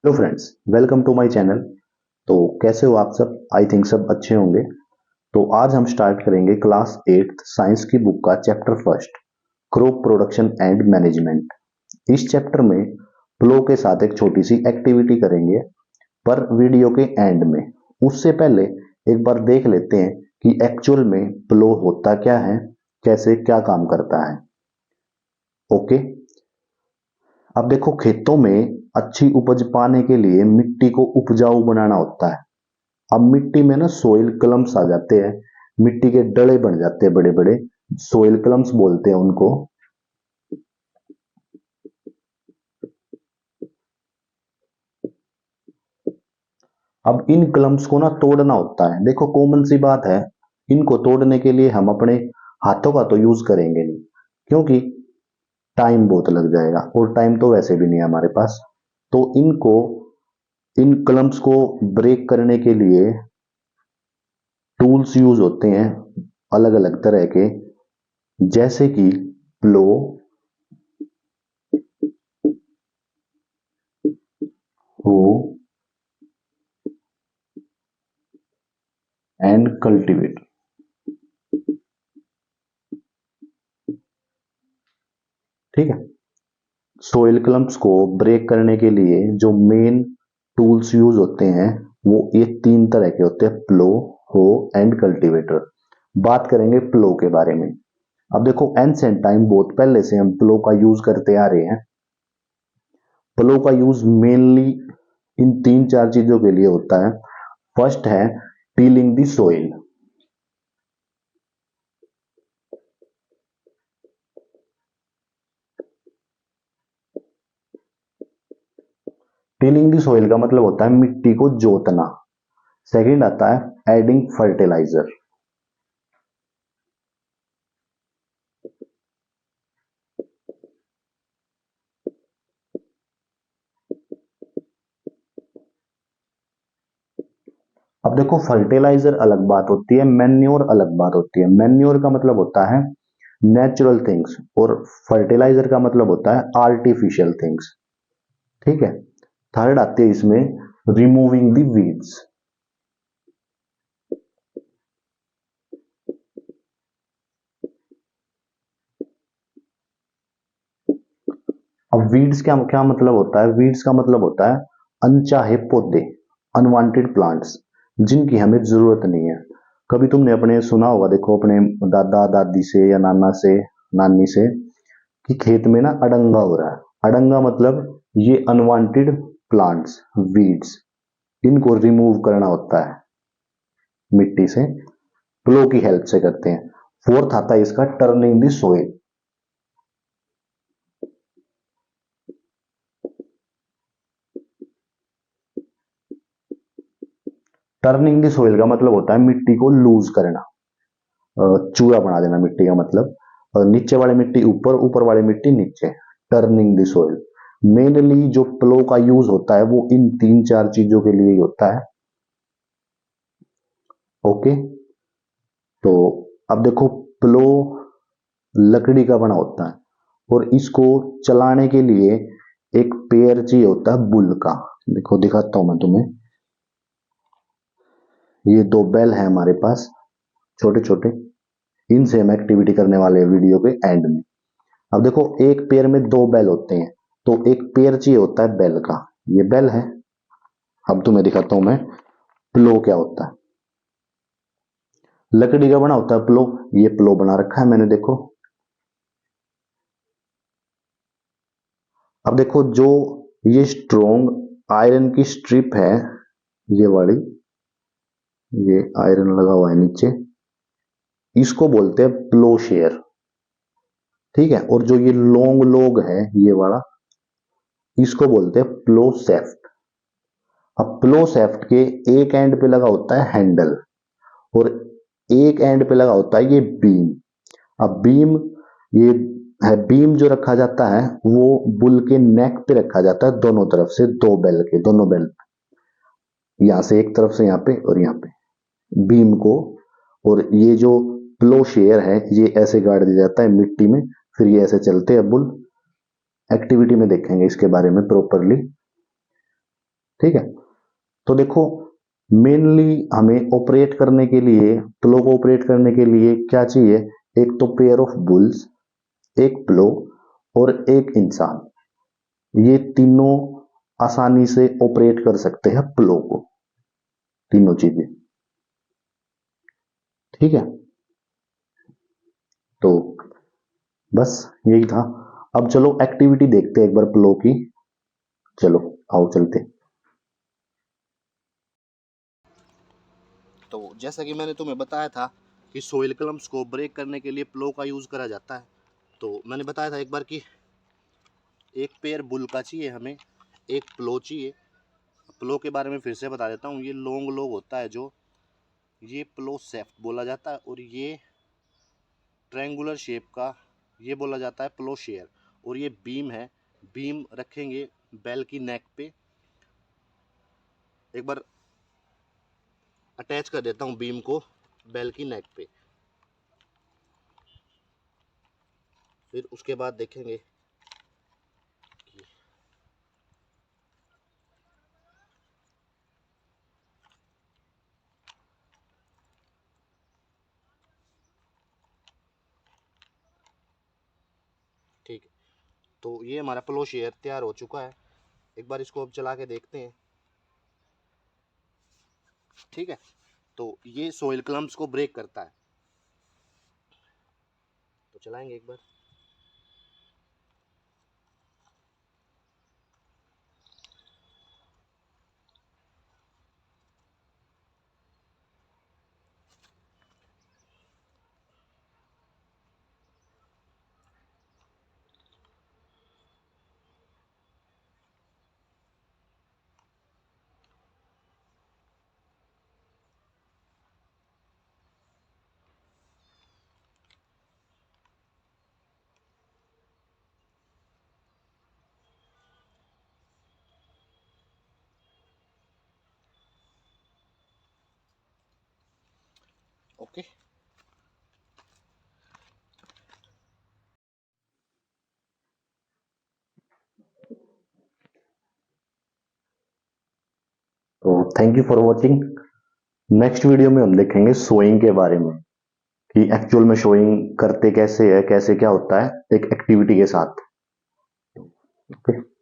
Hello friends, welcome to my channel. तो कैसे हो आप सब? आई थिंक सब अच्छे होंगे। तो आज हम स्टार्ट करेंगे क्लास 8th साइंस की बुक का chapter first, crop production and management. इस चैप्टर में प्लो के साथ एक छोटी सी एक्टिविटी करेंगे, पर वीडियो के एंड में। उससे पहले एक बार देख लेते हैं कि एक्चुअल में प्लो होता क्या है, कैसे क्या काम करता है। ओके। अब देखो, खेतों में अच्छी उपज पाने के लिए मिट्टी को उपजाऊ बनाना होता है। अब मिट्टी में ना सोइल क्लम्स आ जाते हैं, मिट्टी के डले बन जाते हैं बड़े बड़े, सोइल क्लम्स बोलते हैं उनको। अब इन क्लम्स को ना तोड़ना होता है। देखो, कॉमन सी बात है, इनको तोड़ने के लिए हम अपने हाथों का तो यूज करेंगे नहीं, क्योंकि टाइम बहुत लग जाएगा और टाइम तो वैसे भी नहीं है हमारे पास। तो इनको, इन क्लम्स को ब्रेक करने के लिए टूल्स यूज होते हैं अलग अलग तरह के, जैसे कि प्लो, हो एंड कल्टीवेटर। ठीक है। सोइल क्लम्प्स को ब्रेक करने के लिए जो मेन टूल्स यूज होते हैं वो ये तीन तरह के होते हैं, प्लो, हो एंड कल्टीवेटर। बात करेंगे प्लो के बारे में। अब देखो, एंशिएंट टाइम, बहुत पहले से हम प्लो का यूज करते आ रहे हैं। प्लो का यूज मेनली इन तीन चार चीजों के लिए होता है। फर्स्ट है tilling the soil. Tilling the soil का मतलब होता है मिट्टी को जोतना। सेकंड आता है एडिंग फर्टिलाइजर। अब देखो, फर्टिलाइजर अलग बात होती है, मैन्योर अलग बात होती है। मैन्योर का मतलब होता है नेचुरल थिंग्स और फर्टिलाइजर का मतलब होता है आर्टिफिशियल थिंग्स। ठीक है। थर्ड आती है इसमें रिमूविंग द वीड्स। अब वीड्स क्या क्या मतलब होता है? वीड्स का मतलब होता है अनचाहे पौधे, अनवांटेड प्लांट्स, जिनकी हमें जरूरत नहीं है। कभी तुमने अपने सुना होगा, देखो अपने दादा दादी से या नाना से, नानी से, कि खेत में ना अड़ंगा हो रहा है। अड़ंगा मतलब ये अनवांटेड प्लांट्स, वीड्स, इनको रिमूव करना होता है मिट्टी से। प्लो की हेल्प से करते हैं। फोर्थ आता है इसका turning the soil. Turning the soil का मतलब होता है मिट्टी को लूज करना, चूरा बना देना मिट्टी का मतलब। नीचे वाली मिट्टी ऊपर, ऊपर वाली मिट्टी नीचे। Turning the soil. मेनली जो प्लो का यूज होता है वो इन तीन चार चीजों के लिए ही होता है। ओके। तो अब देखो, प्लो लकड़ी का बना होता है और इसको चलाने के लिए एक पेयर चाहिए होता है बुल का। देखो दिखाता हूं मैं तुम्हें। ये दो बैल है हमारे पास, छोटे छोटे। इनसे हम एक्टिविटी करने वाले हैं वीडियो के एंड में। अब देखो, एक पेयर में दो बैल होते हैं, तो एक पेयर चाहिए होता है बैल का। ये बैल है। अब तुम्हें दिखाता हूं मैं प्लो क्या होता है। लकड़ी का बना होता है प्लो। ये प्लो बना रखा है मैंने, देखो। अब देखो, जो ये स्ट्रोंग आयरन की स्ट्रिप है, ये वाली, ये आयरन लगा हुआ है नीचे, इसको बोलते हैं प्लो शेयर। ठीक है। और जो ये लॉन्ग लॉग है, ये वाला, इसको बोलते हैं प्लो सेफ्ट। अब प्लो सेफ्ट के एक एंड पे लगा होता है हैंडल और एक एंड पे लगा होता है ये बीम। अब बीम, ये है बीम जो रखा जाता है वो बुल के नेक पे रखा जाता है, दोनों तरफ से, दो बेल के दोनों बेल, यहां से एक तरफ से, यहां पे और यहां पे बीम को। और ये जो प्लो शेयर है ये ऐसे गाड़ दिया जाता है मिट्टी में, फिर ये ऐसे चलते हैं बुल। एक्टिविटी में देखेंगे इसके बारे में प्रॉपरली। ठीक है, तो देखो मेनली हमें ऑपरेट करने के लिए, प्लो को ऑपरेट करने के लिए क्या चाहिए? एक तो पेयर ऑफ बुल्स, एक प्लो और एक इंसान, ये तीनों आसानी से ऑपरेट कर सकते हैं प्लो को, तीनों चीजें। ठीक है, तो बस यही था। अब चलो एक्टिविटी देखते हैं एक बार प्लो की। चलो आओ चलते। तो जैसा कि मैंने तुम्हें बताया था कि सोइल क्लम्स को ब्रेक करने के लिए प्लो का यूज़ करा जाता है। तो मैंने बताया था एक बार कि एक पेयर बुल का चाहिए हमें, एक प्लो चाहिए। प्लो के बारे में फिर से बता देता हूँ, ये लॉन्ग लॉग होता है जो, ये प्लो सेफ्ट बोला जाता है, और ये ट्रायंगुलर शेप का ये बोला जाता है प्लो शेयर। और ये बीम है, बीम रखेंगे बेल की नेक पे। एक बार अटैच कर देता हूँ बीम को बेल की नेक पे, फिर उसके बाद देखेंगे कि ठीक है। तो ये हमारा प्लो शेयर तैयार हो चुका है। एक बार इसको अब चला के देखते हैं। ठीक है, तो ये सोइल क्लम्स को ब्रेक करता है, तो चलाएंगे एक बार। ओके, तो thank you for watching. Next video में हम देखेंगे सोइंग के बारे में, कि एक्चुअल में शोइंग करते कैसे है, कैसे क्या होता है एक एक्टिविटी के साथ। ओके।